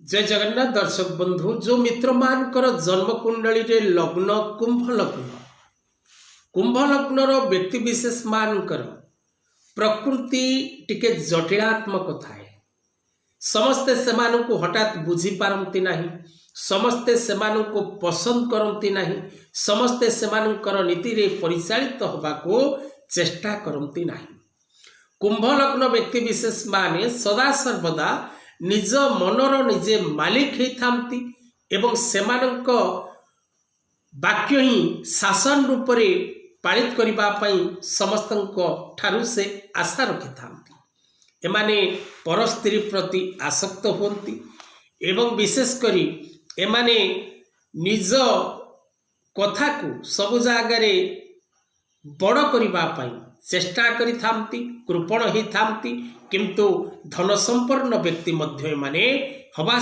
जय जगन्नाथ दर्शक बंधु जो मित्र मानकर जन्म कुंडली रे लग्न कुंभ लग्नर व्यक्ति विशेष मानकर प्रकृति टिके जटिलात्मक थाए। समस्ते सेमानंकु हठात बुझी पारंती नहीं, समस्ते सेमानंकु पसंद करंती नहीं, समस्ते सेमानंकर नीति रे परिचालित होबाको चेष्टा करंती नहीं। कुंभ लग्न व्यक्ति विशेष माने सदा सर्वदा निज मनर निजे मालिक होइथांती एवं सेमानंक वाक्य ही शासन रूप से पालित करिबा पई समस्तंक ठारू से आशा रखिथांती। एमाने पर स्त्री प्रति आसक्त होती एवं विशेष करी एमाने निज कथा को सब जागारे बड़ करिबा पई चेष्टा करिथांती, कृपण ही थांती, किंतु धन संपन्न व्यक्ति मध्य माने हवा